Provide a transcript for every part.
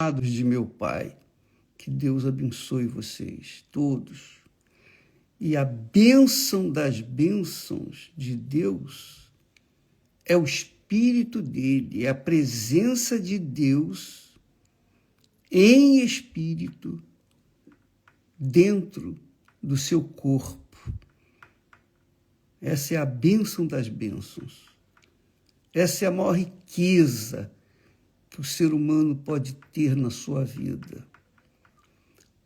De meu Pai, que Deus abençoe vocês todos. E a bênção das bênçãos de Deus é o Espírito dele, é a presença de Deus em espírito dentro do seu corpo. Essa é a bênção das bênçãos. Essa é a maior riqueza que o ser humano pode ter na sua vida.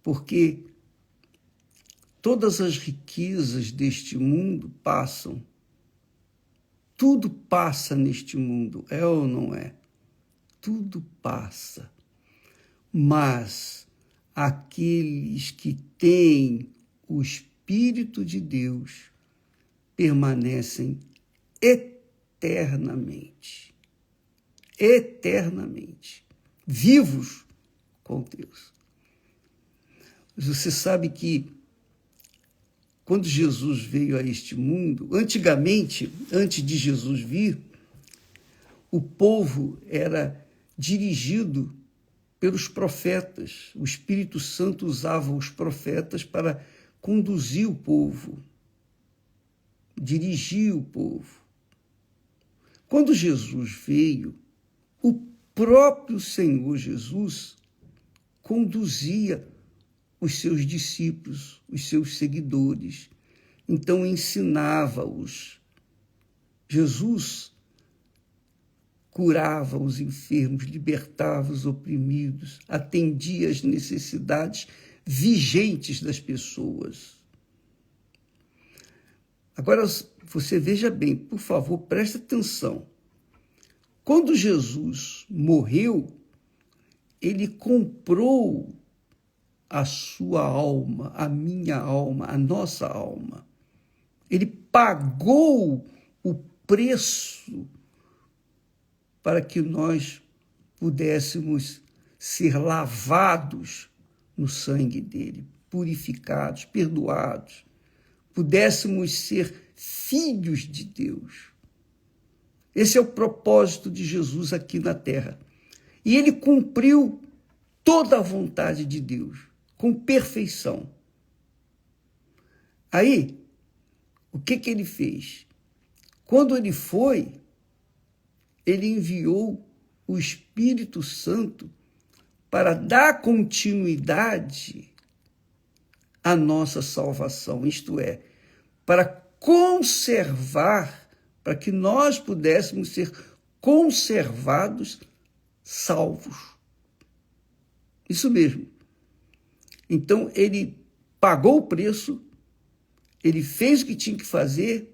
Porque todas as riquezas deste mundo passam. Tudo passa neste mundo, é ou não é? Tudo passa. Mas aqueles que têm o Espírito de Deus permanecem eternamente. Eternamente, vivos com Deus. Você sabe que quando Jesus veio a este mundo, antigamente, antes de Jesus vir, o povo era dirigido pelos profetas. O Espírito Santo usava os profetas para conduzir o povo, dirigir o povo. Quando Jesus veio, o próprio Senhor Jesus conduzia os seus discípulos, os seus seguidores. Então ensinava-os. Jesus curava os enfermos, libertava os oprimidos, atendia às necessidades vigentes das pessoas. Agora, você veja bem, por favor, preste atenção. Quando Jesus morreu, ele comprou a sua alma, a minha alma, a nossa alma. Ele pagou o preço para que nós pudéssemos ser lavados no sangue dele, purificados, perdoados, pudéssemos ser filhos de Deus. Esse é o propósito de Jesus aqui na Terra. E ele cumpriu toda a vontade de Deus, com perfeição. Aí, o que ele fez? Quando ele foi, ele enviou o Espírito Santo para dar continuidade à nossa salvação, isto é, para conservar, para que nós pudéssemos ser conservados, salvos. Isso mesmo. Então, ele pagou o preço, ele fez o que tinha que fazer,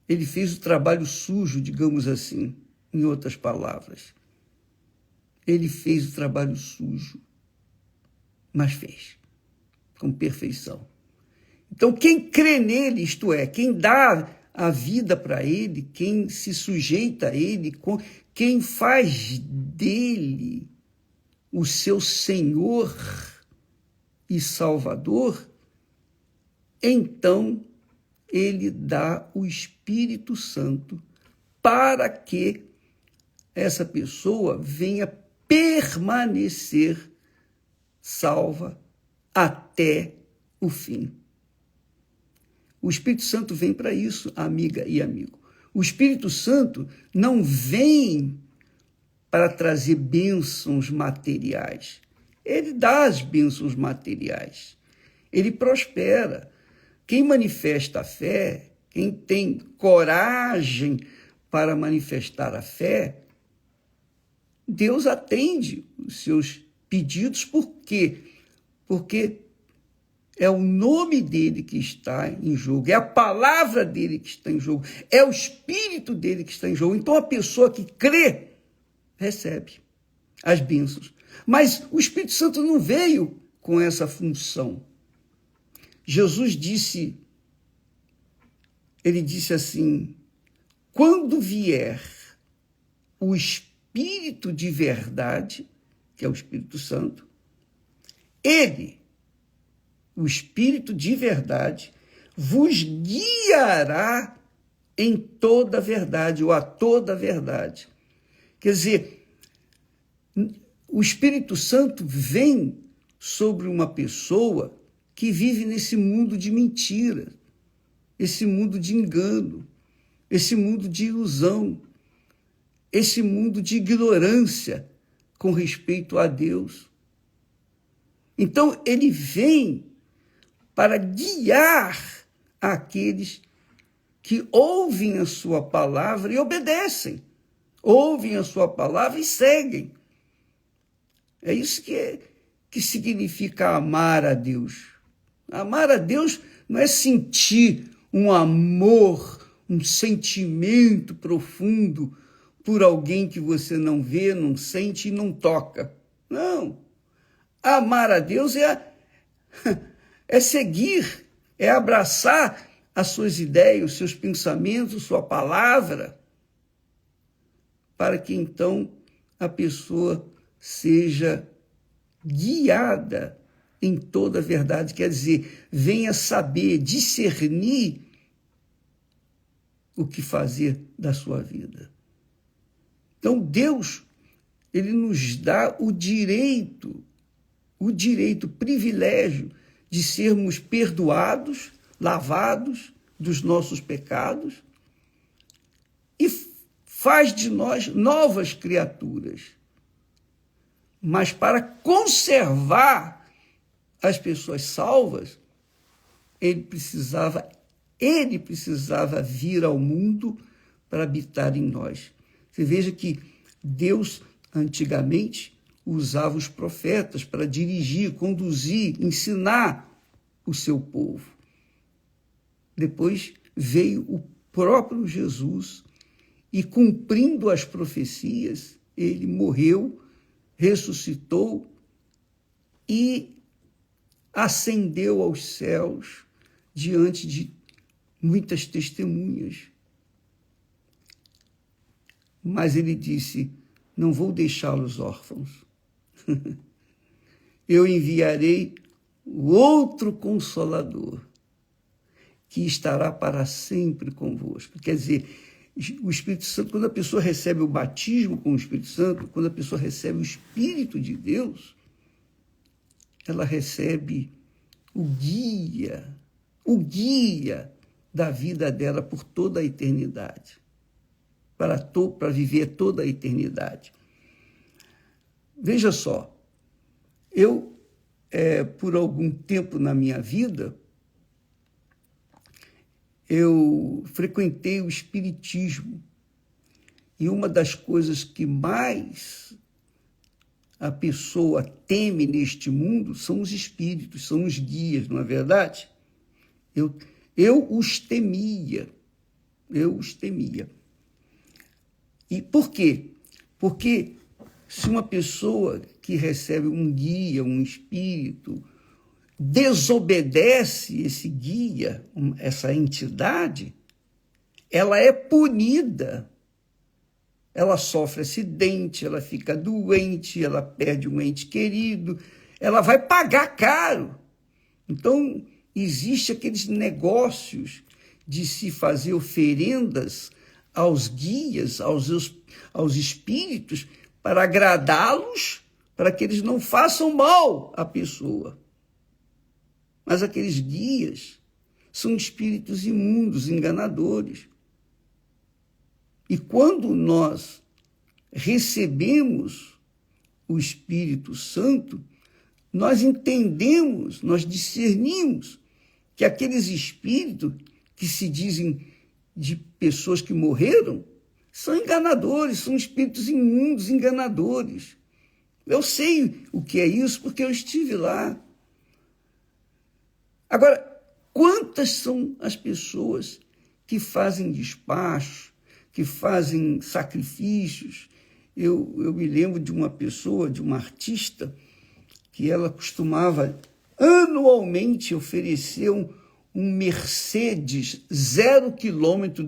ele fez o trabalho sujo, digamos assim, em outras palavras. Ele fez o trabalho sujo, mas fez, com perfeição. Então, quem crê nele, isto é, quem dá a vida para ele, quem se sujeita a ele, quem faz dele o seu Senhor e Salvador, então ele dá o Espírito Santo para que essa pessoa venha permanecer salva até o fim. O Espírito Santo vem para isso, amiga e amigo. O Espírito Santo não vem para trazer bênçãos materiais. Ele dá as bênçãos materiais. Ele prospera. Quem manifesta a fé, quem tem coragem para manifestar a fé, Deus atende os seus pedidos. Por quê? Porque é o nome dele que está em jogo, é a palavra dele que está em jogo, é o Espírito dele que está em jogo. Então, a pessoa que crê, recebe as bênçãos. Mas o Espírito Santo não veio com essa função. Jesus disse, ele disse assim, quando vier o Espírito de verdade, que é o Espírito Santo, ele, o Espírito de verdade, vos guiará em toda a verdade, ou a toda a verdade. Quer dizer, O Espírito Santo vem sobre uma pessoa que vive nesse mundo de mentira, esse mundo de engano, esse mundo de ilusão, esse mundo de ignorância com respeito a Deus. Então, ele vem para guiar aqueles que ouvem a sua palavra e obedecem, ouvem a sua palavra e seguem. É isso que significa amar a Deus. Amar a Deus não é sentir um amor, um sentimento profundo por alguém que você não vê, não sente e não toca. Não. Amar a Deus é seguir, é abraçar as suas ideias, os seus pensamentos, sua palavra, para que então a pessoa seja guiada em toda a verdade, quer dizer, venha saber, discernir o que fazer da sua vida. Então, Deus, ele nos dá o direito, o privilégio de sermos perdoados, lavados dos nossos pecados e faz de nós novas criaturas. Mas para conservar as pessoas salvas, ele precisava vir ao mundo para habitar em nós. Você veja que Deus, antigamente, usava os profetas para dirigir, conduzir, ensinar o seu povo. Depois veio o próprio Jesus e, cumprindo as profecias, ele morreu, ressuscitou e ascendeu aos céus diante de muitas testemunhas. Mas ele disse: não vou deixá-los órfãos. Eu enviarei o outro Consolador, que estará para sempre convosco. Quer dizer, o Espírito Santo, quando a pessoa recebe o batismo com o Espírito Santo, quando a pessoa recebe o Espírito de Deus, ela recebe o guia da vida dela por toda a eternidade, para viver toda a eternidade. Veja só, eu, por algum tempo na minha vida, eu frequentei o espiritismo, e uma das coisas que mais a pessoa teme neste mundo são os espíritos, são os guias, não é verdade? Eu os temia. E por quê? Porque se uma pessoa que recebe um guia, um espírito, desobedece esse guia, essa entidade, ela é punida. Ela sofre acidente, ela fica doente, ela perde um ente querido, ela vai pagar caro. Então, existe aqueles negócios de se fazer oferendas aos guias, aos espíritos, para agradá-los, para que eles não façam mal à pessoa. Mas aqueles guias são espíritos imundos, enganadores. E quando nós recebemos o Espírito Santo, nós entendemos, nós discernimos que aqueles espíritos que se dizem de pessoas que morreram são enganadores, são espíritos imundos, enganadores. Eu sei o que é isso porque eu estive lá. Agora, quantas são as pessoas que fazem despacho, que fazem sacrifícios? Eu me lembro de uma pessoa, de uma artista, que ela costumava anualmente oferecer um Mercedes 0 quilômetro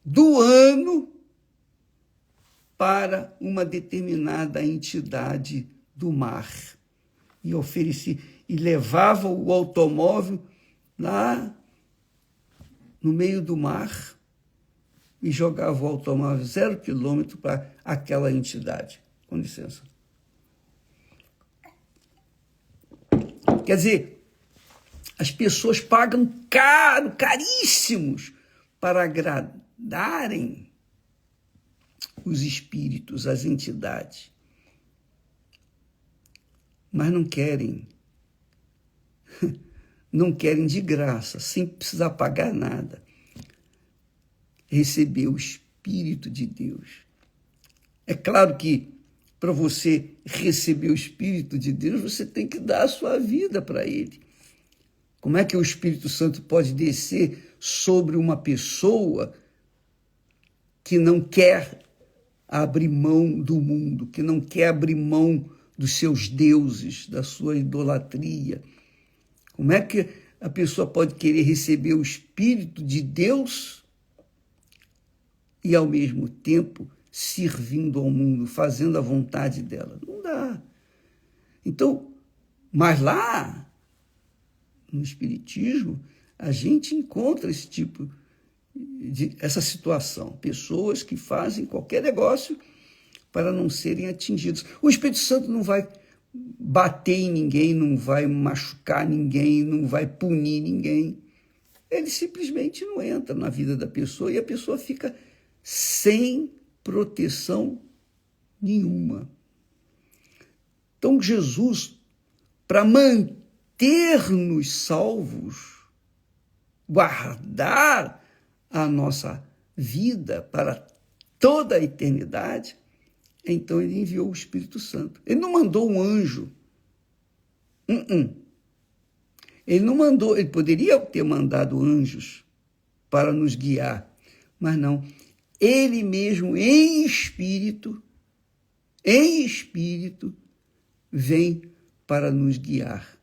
do ano para uma determinada entidade do mar. E oferecia, e levava o automóvel lá no meio do mar e jogava o automóvel 0 quilômetro para aquela entidade. Com licença. Quer dizer, as pessoas pagam caro, caríssimos, para agradarem os espíritos, as entidades. Mas não querem de graça, sem precisar pagar nada, receber o Espírito de Deus. É claro que para você receber o Espírito de Deus, você tem que dar a sua vida para ele. Como é que o Espírito Santo pode descer sobre uma pessoa que não quer abrir mão do mundo, que não quer abrir mão dos seus deuses, da sua idolatria? Como é que a pessoa pode querer receber o Espírito de Deus e, ao mesmo tempo, servindo ao mundo, fazendo a vontade dela? Não dá. Então, mas lá, no Espiritismo, a gente encontra esse tipo essa situação. Pessoas que fazem qualquer negócio para não serem atingidos. O Espírito Santo não vai bater em ninguém, não vai machucar ninguém, não vai punir ninguém. Ele simplesmente não entra na vida da pessoa e a pessoa fica sem proteção nenhuma. Então, Jesus, para manter-nos salvos, guardar a nossa vida para toda a eternidade, então ele enviou o Espírito Santo. Ele não mandou um anjo. Ele não mandou, ele poderia ter mandado anjos para nos guiar, mas não. Ele mesmo, em espírito, vem para nos guiar.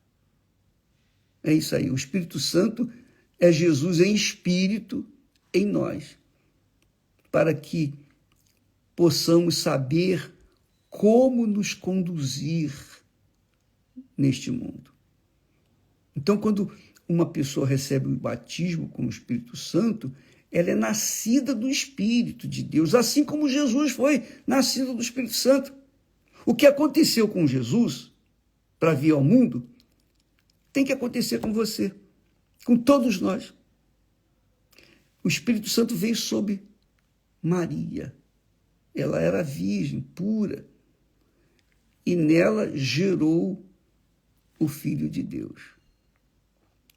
É isso aí. O Espírito Santo é Jesus em espírito em nós, para que possamos saber como nos conduzir neste mundo. Então, quando uma pessoa recebe o batismo com o Espírito Santo, ela é nascida do Espírito de Deus, assim como Jesus foi nascido do Espírito Santo. O que aconteceu com Jesus para vir ao mundo tem que acontecer com você, com todos nós. O Espírito Santo veio sobre Maria. Ela era virgem, pura, e nela gerou o Filho de Deus.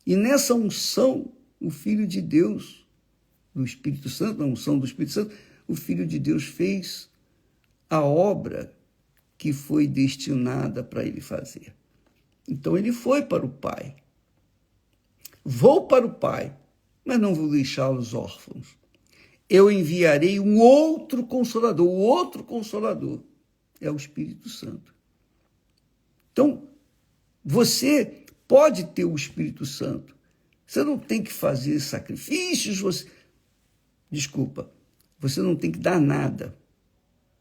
E nessa unção, o Filho de Deus, do Espírito Santo, na unção do Espírito Santo, o Filho de Deus fez a obra que foi destinada para ele fazer. Então ele foi para o Pai. Vou para o Pai, mas não vou deixá-los órfãos. Eu enviarei um outro Consolador. O outro Consolador é o Espírito Santo. Então, você pode ter o Espírito Santo. Você não tem que fazer sacrifícios. Você não tem que dar nada.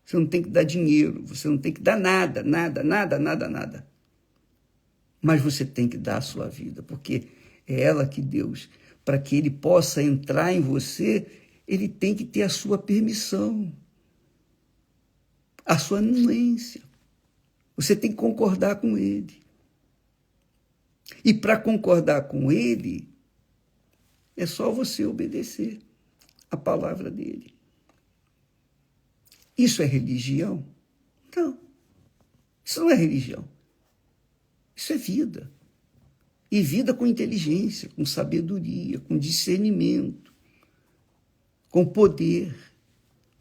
Você não tem que dar dinheiro. Você não tem que dar nada. Mas você tem que dar a sua vida, porque é ela que Deus, para que ele possa entrar em você, ele tem que ter a sua permissão, a sua anuência. Você tem que concordar com ele. E para concordar com ele, é só você obedecer a palavra dele. Isso é religião? Não. Isso não é religião. Isso é vida. E vida com inteligência, com sabedoria, com discernimento, com poder.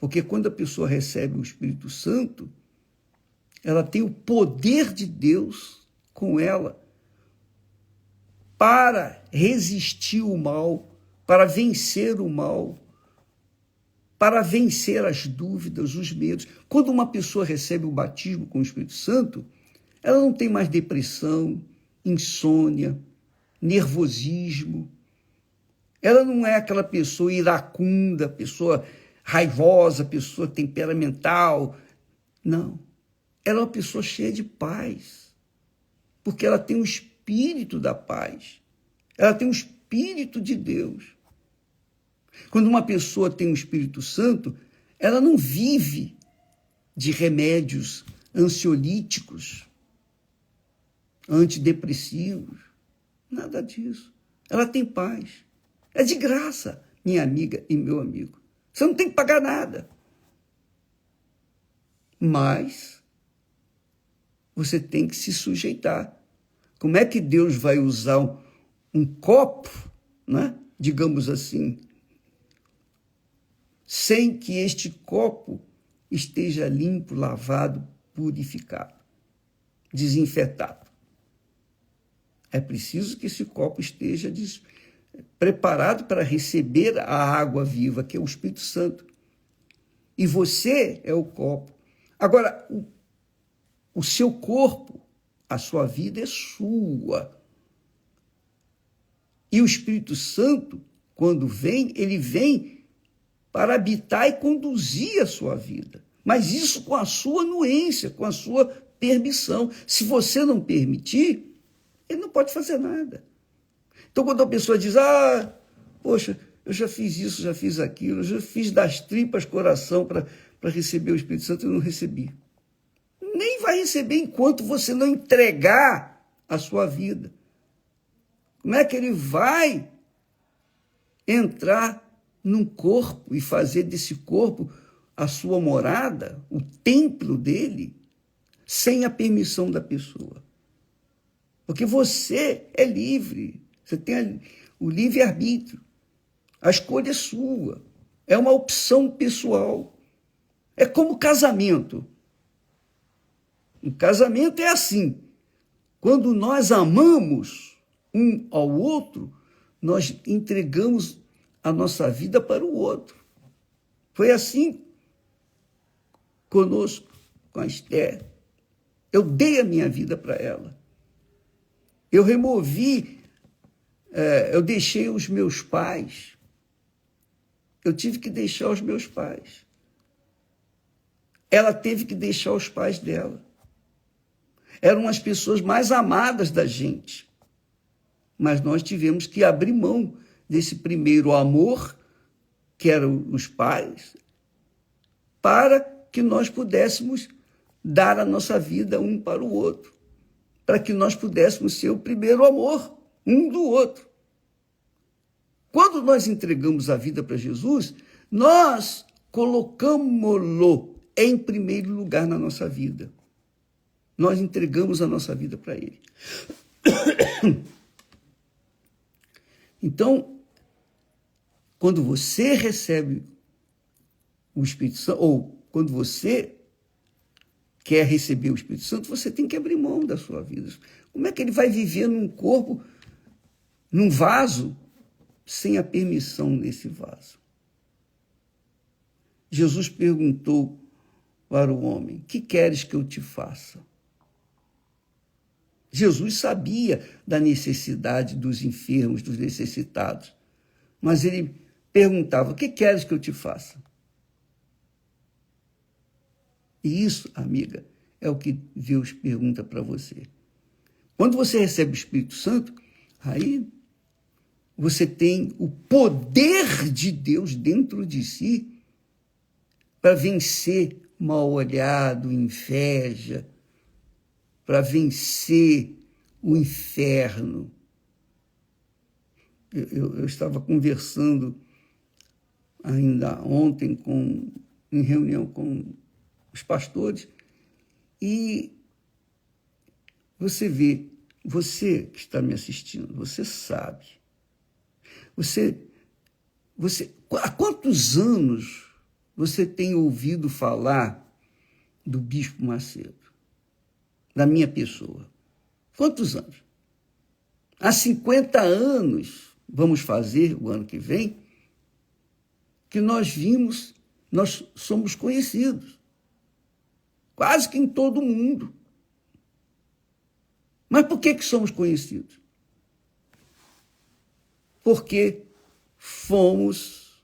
Porque quando a pessoa recebe o Espírito Santo, ela tem o poder de Deus com ela para resistir o mal, para vencer o mal, para vencer as dúvidas, os medos. Quando uma pessoa recebe o batismo com o Espírito Santo, ela não tem mais depressão, insônia, nervosismo. Ela não é aquela pessoa iracunda, pessoa raivosa, pessoa temperamental. Não. Ela é uma pessoa cheia de paz, porque ela tem o espírito da paz. Ela tem o Espírito de Deus. Quando uma pessoa tem o Espírito Santo, ela não vive de remédios ansiolíticos. antidepressivos, nada disso. Ela tem paz. É de graça, minha amiga e meu amigo. Você não tem que pagar nada. Mas você tem que se sujeitar. Como é que Deus vai usar um copo, né? Digamos assim, sem que este copo esteja limpo, lavado, purificado, desinfetado? É preciso que esse copo esteja preparado para receber a água viva, que é o Espírito Santo. E você é o copo. Agora, o seu corpo, a sua vida é sua. E o Espírito Santo, quando vem, ele vem para habitar e conduzir a sua vida. Mas isso com a sua anuência, com a sua permissão. Se você não permitir, ele não pode fazer nada. Então, quando a pessoa diz, poxa, eu já fiz isso, já fiz aquilo, eu já fiz das tripas coração para receber o Espírito Santo, eu não recebi. Nem vai receber enquanto você não entregar a sua vida. Como é que ele vai entrar num corpo e fazer desse corpo a sua morada, o templo dele, sem a permissão da pessoa? Porque você é livre, você tem o livre-arbítrio, a escolha é sua, é uma opção pessoal. É como casamento. Um casamento é assim, quando nós amamos um ao outro, nós entregamos a nossa vida para o outro. Foi assim conosco, com a Esther. Eu dei a minha vida para ela. Eu removi, eu deixei os meus pais. Eu tive que deixar os meus pais. Ela teve que deixar os pais dela. Eram as pessoas mais amadas da gente. Mas nós tivemos que abrir mão desse primeiro amor, que eram os pais, para que nós pudéssemos dar a nossa vida um para o outro, para que nós pudéssemos ser o primeiro amor um do outro. Quando nós entregamos a vida para Jesus, nós colocamos-lo em primeiro lugar na nossa vida. Nós entregamos a nossa vida para ele. Então, quando você recebe o Espírito Santo, ou quando você quer receber o Espírito Santo, você tem que abrir mão da sua vida. Como é que ele vai viver num corpo, num vaso, sem a permissão desse vaso? Jesus perguntou para o homem, que queres que eu te faça? Jesus sabia da necessidade dos enfermos, dos necessitados, mas ele perguntava, o que queres que eu te faça? E isso, amiga, é o que Deus pergunta para você. Quando você recebe o Espírito Santo, aí você tem o poder de Deus dentro de si para vencer mal-olhado, inveja, para vencer o inferno. Eu estava conversando ainda ontem em reunião com os pastores, e você vê, você que está me assistindo, você sabe, há quantos anos você tem ouvido falar do Bispo Macedo, da minha pessoa? Quantos anos? Há 50 anos, vamos fazer o ano que vem, que nós somos conhecidos, quase que em todo o mundo. Mas por que somos conhecidos? Porque fomos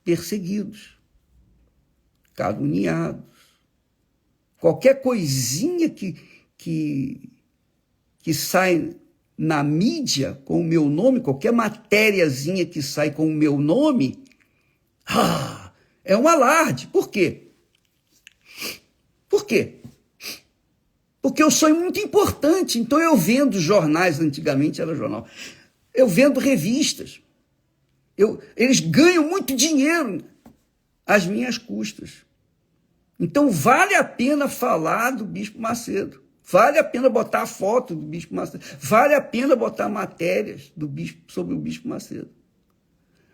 perseguidos, caluniados. Qualquer coisinha que sai na mídia com o meu nome, qualquer matériazinha que sai com o meu nome, é um alarde. Por quê? Por quê? Porque porque eu sou muito importante. Então eu vendo jornais, antigamente era jornal, eu vendo revistas. Eles ganham muito dinheiro às minhas custas. Então vale a pena falar do Bispo Macedo. Vale a pena botar a foto do Bispo Macedo. Vale a pena botar matérias sobre o Bispo Macedo.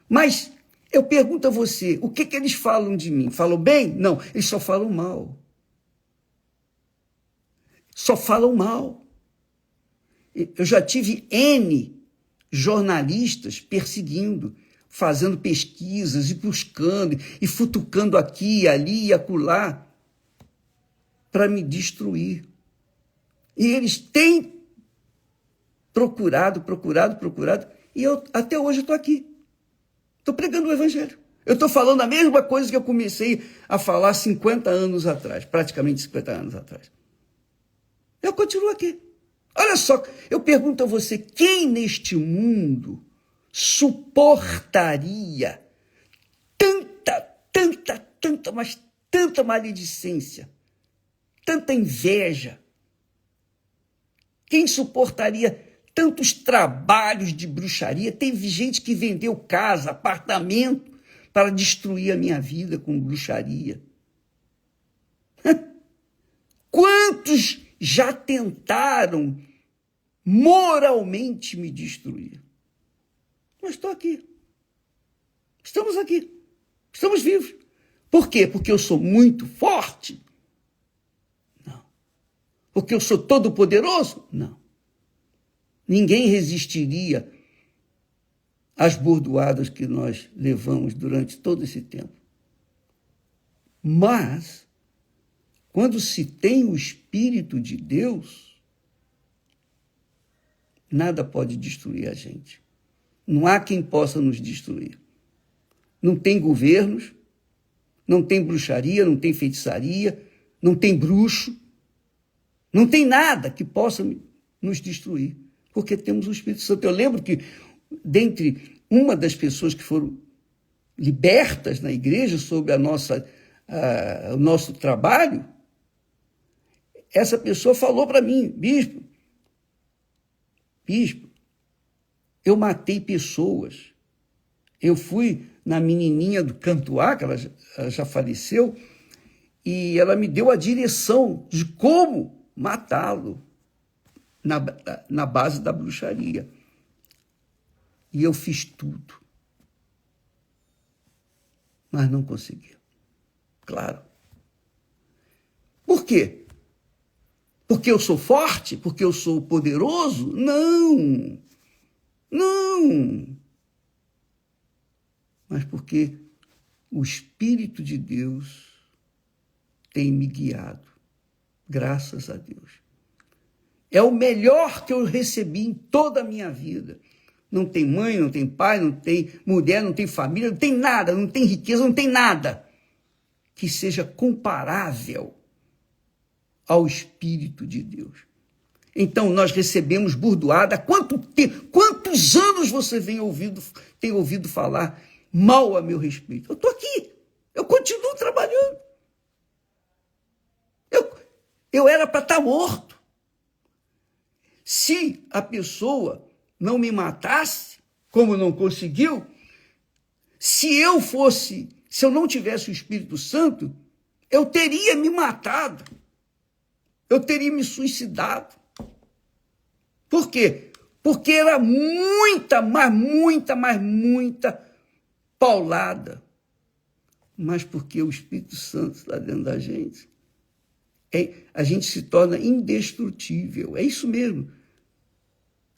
Mas eu pergunto a você, o que eles falam de mim? Falam bem? Não, eles só falam mal. Só falam mal. Eu já tive N jornalistas perseguindo, fazendo pesquisas e buscando, e futucando aqui, ali e acolá, para me destruir. E eles têm procurado, e eu até hoje estou aqui. Estou pregando o Evangelho. Eu estou falando a mesma coisa que eu comecei a falar 50 anos atrás, praticamente 50 anos atrás. Eu continuo aqui. Olha só, eu pergunto a você, quem neste mundo suportaria mas tanta maledicência, tanta inveja? Quem suportaria tantos trabalhos de bruxaria? Teve gente que vendeu casa, apartamento, para destruir a minha vida com bruxaria. Quantos já tentaram moralmente me destruir? Mas estou aqui. Estamos aqui. Estamos vivos. Por quê? Porque eu sou muito forte? Não. Porque eu sou todo-poderoso? Não. Ninguém resistiria às bordoadas que nós levamos durante todo esse tempo. Mas, quando se tem o Espírito de Deus, nada pode destruir a gente. Não há quem possa nos destruir. Não tem governos, não tem bruxaria, não tem feitiçaria, não tem bruxo, não tem nada que possa nos destruir, porque temos o Espírito Santo. Eu lembro que, dentre uma das pessoas que foram libertas na igreja sobre o nosso trabalho, essa pessoa falou para mim, bispo, eu matei pessoas. Eu fui na menininha do Cantuá, que ela já faleceu, e ela me deu a direção de como matá-lo na base da bruxaria. E eu fiz tudo. Mas não consegui. Claro. Por quê? Porque eu sou forte? Porque eu sou poderoso? Não. Não. Mas porque o Espírito de Deus tem me guiado. Graças a Deus. É o melhor que eu recebi em toda a minha vida. Não tem mãe, não tem pai, não tem mulher, não tem família, não tem nada, não tem riqueza, não tem nada que seja comparável ao Espírito de Deus. Então, nós recebemos bordoada. Quantos anos você tem ouvido falar mal a meu respeito? Eu estou aqui. Eu continuo trabalhando. Eu era para estar morto. Se a pessoa não me matasse, como não conseguiu, se eu não tivesse o Espírito Santo, eu teria me matado. Eu teria me suicidado. Por quê? Porque era muita paulada. Mas porque o Espírito Santo está dentro da gente, a gente se torna indestrutível. É isso mesmo.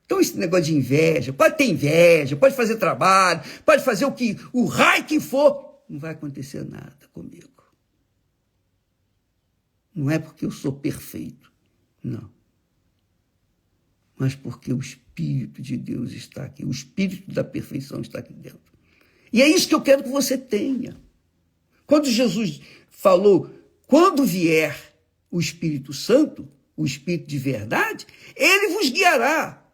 Então, esse negócio de inveja, pode ter inveja, pode fazer trabalho, pode fazer o raio que for, não vai acontecer nada comigo. Não é porque eu sou perfeito, não. Mas porque o Espírito de Deus está aqui, o Espírito da perfeição está aqui dentro. E é isso que eu quero que você tenha. Quando Jesus falou, quando vier o Espírito Santo, o Espírito de verdade, ele vos guiará.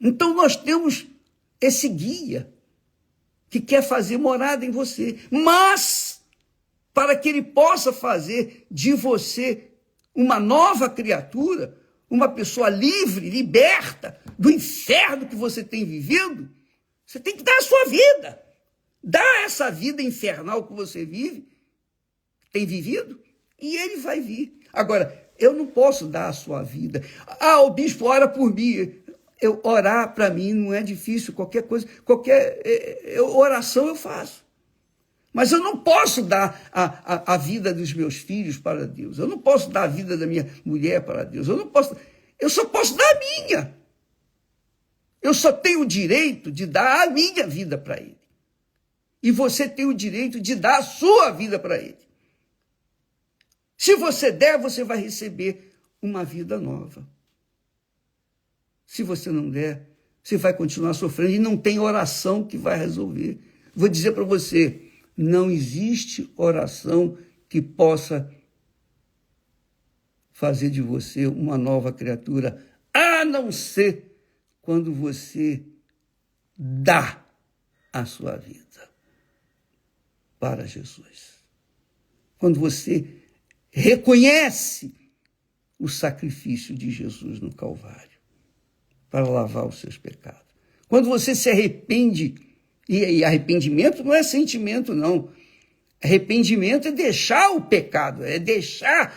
Então nós temos esse guia que quer fazer morada em você, mas para que ele possa fazer de você uma nova criatura, uma pessoa livre, liberta do inferno que você tem vivido, você tem que dar a sua vida. Dá essa vida infernal que você tem vivido, e ele vai vir. Agora, eu não posso dar a sua vida. O bispo ora por mim. Orar para mim não é difícil, qualquer coisa, oração eu faço. Mas eu não posso dar a vida dos meus filhos para Deus. Eu não posso dar a vida da minha mulher para Deus. Eu só posso dar a minha. Eu só tenho o direito de dar a minha vida para Ele. E você tem o direito de dar a sua vida para Ele. Se você der, você vai receber uma vida nova. Se você não der, você vai continuar sofrendo e não tem oração que vai resolver. Vou dizer para você, não existe oração que possa fazer de você uma nova criatura, a não ser quando você dá a sua vida para Jesus. Quando você reconhece o sacrifício de Jesus no Calvário para lavar os seus pecados. Quando você se arrepende, e arrependimento não é sentimento, não. Arrependimento é deixar o pecado, é deixar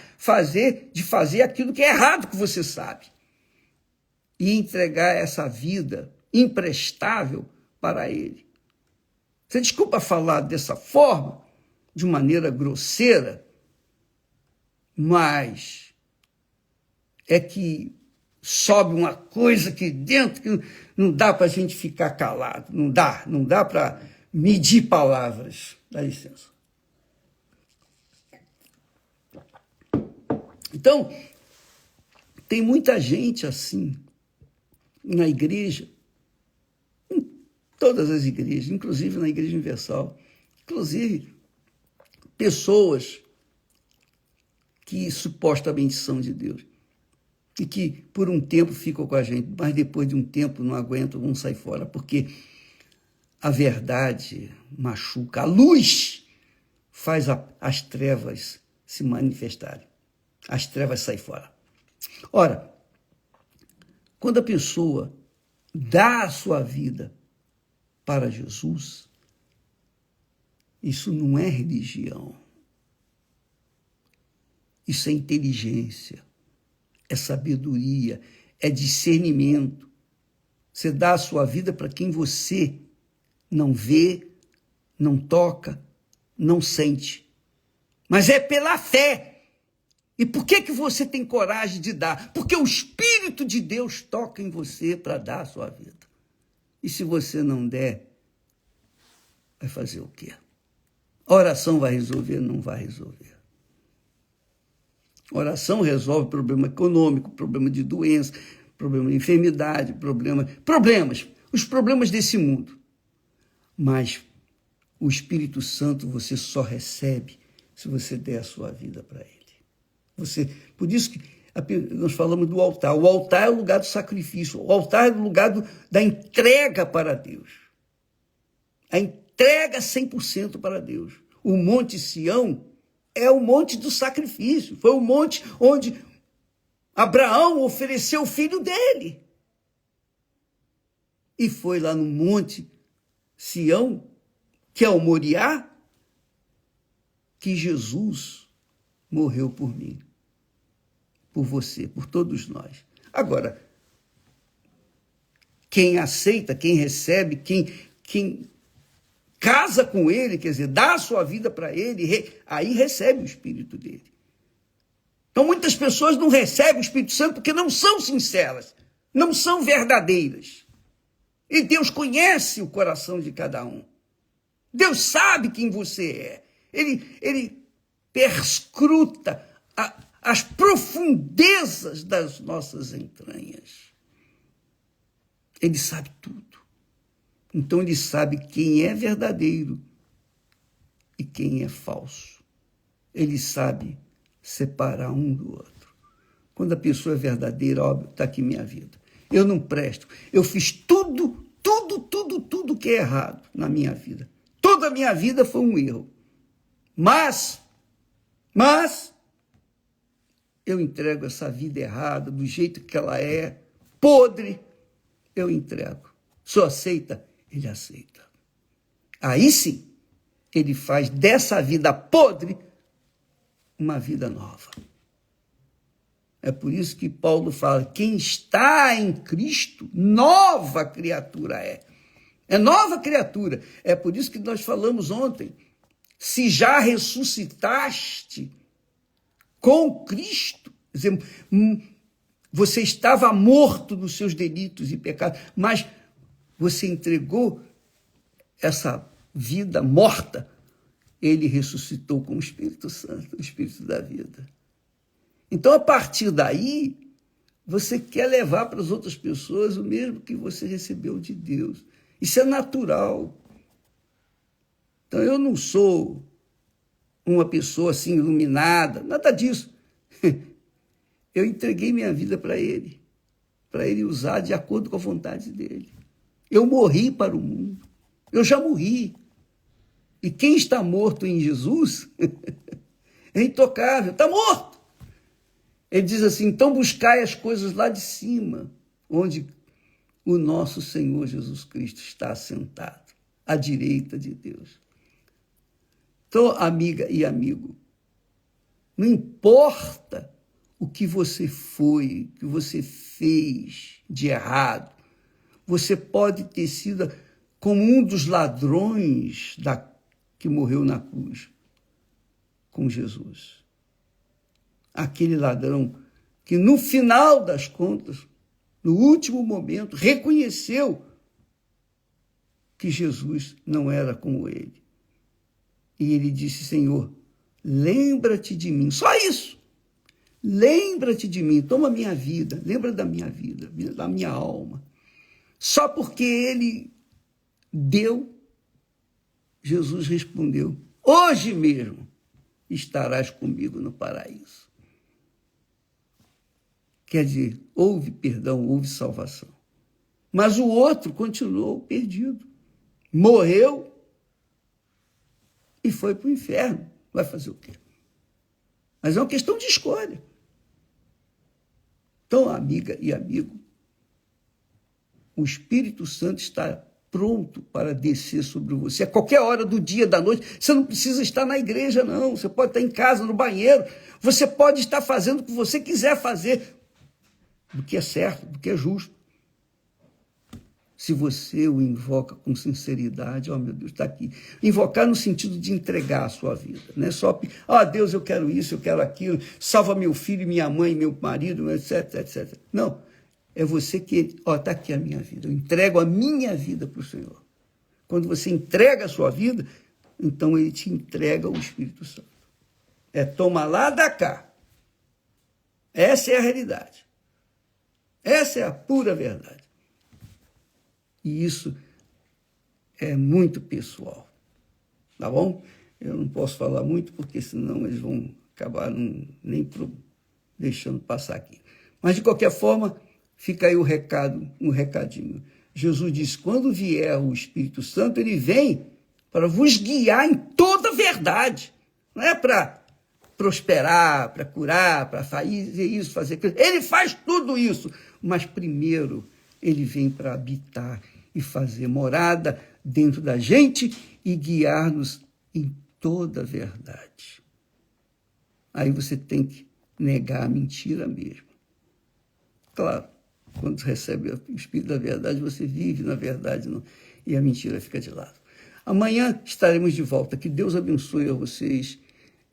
de fazer aquilo que é errado que você sabe. E entregar essa vida imprestável para Ele. Você desculpa falar dessa forma, de maneira grosseira, mas é que sobe uma coisa aqui dentro que não dá para a gente ficar calado, não dá para medir palavras. Dá licença. Então, tem muita gente assim na igreja, em todas as igrejas, inclusive na Igreja Universal, inclusive pessoas que supostamente são de Deus e que por um tempo ficam com a gente, mas depois de um tempo não aguentam, vão sair fora, porque a verdade machuca, a luz faz as trevas se manifestarem, as trevas saem fora. Ora, quando a pessoa dá a sua vida para Jesus, isso não é religião, isso é inteligência, é sabedoria, é discernimento. Você dá a sua vida para quem você não vê, não toca, não sente. Mas é pela fé. E por que você tem coragem de dar? Porque o Espírito de Deus toca em você para dar a sua vida. E se você não der, vai fazer o quê? A oração vai resolver? Não vai resolver. Oração resolve problema econômico, problema de doença, problema de enfermidade, os problemas desse mundo. Mas o Espírito Santo você só recebe se você der a sua vida para Ele. Por isso que nós falamos do altar. O altar é o lugar do sacrifício, o altar é o lugar da entrega para Deus. A entrega 100% para Deus. O Monte Sião é o monte do sacrifício. Foi o monte onde Abraão ofereceu o filho dele. E foi lá no Monte Sião, que é o Moriá, que Jesus morreu por mim, por você, por todos nós. Agora, quem aceita, quem recebe, quem casa com ele, quer dizer, dá a sua vida para ele, aí recebe o Espírito dele. Então, muitas pessoas não recebem o Espírito Santo porque não são sinceras, não são verdadeiras. E Deus conhece o coração de cada um. Deus sabe quem você é. Ele perscruta as profundezas das nossas entranhas. Ele sabe tudo. Então ele sabe quem é verdadeiro e quem é falso. Ele sabe separar um do outro. Quando a pessoa é verdadeira, óbvio, está aqui minha vida. Eu não presto. Eu fiz tudo que é errado na minha vida. Toda a minha vida foi um erro. Mas eu entrego essa vida errada, do jeito que ela é, podre, eu entrego. O senhor aceita? Ele aceita. Aí sim, ele faz dessa vida podre uma vida nova. É por isso que Paulo fala, quem está em Cristo, nova criatura é. É nova criatura. É por isso que nós falamos ontem, se já ressuscitaste com Cristo, você estava morto nos seus delitos e pecados, mas você entregou essa vida morta, ele ressuscitou com o Espírito Santo, o Espírito da vida. Então, a partir daí, você quer levar para as outras pessoas o mesmo que você recebeu de Deus. Isso é natural. Então, eu não sou uma pessoa assim iluminada, nada disso. Eu entreguei minha vida para ele usar de acordo com a vontade dele. Eu morri para o mundo. Eu já morri. E quem está morto em Jesus é intocável, está morto. Ele diz assim, então buscai as coisas lá de cima, onde o nosso Senhor Jesus Cristo está assentado, à direita de Deus. Então, amiga e amigo, não importa o que você foi, o que você fez de errado, você pode ter sido como um dos ladrões que morreu na cruz com Jesus. Aquele ladrão que no final das contas, no último momento, reconheceu que Jesus não era como ele. E ele disse, Senhor, lembra-te de mim. Só isso. Lembra-te de mim. Toma minha vida. Lembra da minha vida, da minha alma. Só porque ele deu, Jesus respondeu, hoje mesmo estarás comigo no paraíso. Quer dizer, houve perdão, houve salvação. Mas o outro continuou perdido. Morreu e foi para o inferno. Vai fazer o quê? Mas é uma questão de escolha. Então, amiga e amigo, o Espírito Santo está pronto para descer sobre você. A qualquer hora do dia, da noite, você não precisa estar na igreja, não. Você pode estar em casa, no banheiro. Você pode estar fazendo o que você quiser fazer, do que é certo, do que é justo. Se você o invoca com sinceridade, ó meu Deus, está aqui. Invocar no sentido de entregar a sua vida. Não é só, Deus, eu quero isso, eu quero aquilo, salva meu filho, minha mãe, meu marido, etc, etc. Não, é você que, está aqui a minha vida, eu entrego a minha vida para o Senhor. Quando você entrega a sua vida, então ele te entrega o Espírito Santo. É toma lá da cá. Essa é a realidade. Essa é a pura verdade. E isso é muito pessoal. Tá bom? Eu não posso falar muito, porque senão eles vão acabar nem deixando passar aqui. Mas, de qualquer forma, fica aí um recadinho. Jesus disse, quando vier o Espírito Santo, ele vem para vos guiar em toda a verdade. Não é para prosperar, para curar, para fazer isso, fazer aquilo. Ele faz tudo isso. Mas primeiro ele vem para habitar e fazer morada dentro da gente e guiar-nos em toda a verdade. Aí você tem que negar a mentira mesmo. Claro, quando recebe o Espírito da verdade, você vive na verdade e a mentira fica de lado. Amanhã estaremos de volta. Que Deus abençoe a vocês.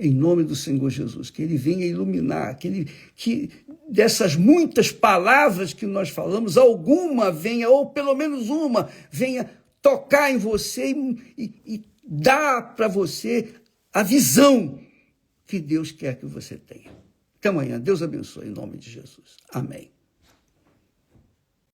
Em nome do Senhor Jesus, que ele venha iluminar, que dessas muitas palavras que nós falamos, alguma venha, ou pelo menos uma, venha tocar em você e dar para você a visão que Deus quer que você tenha. Até amanhã. Deus abençoe em nome de Jesus. Amém.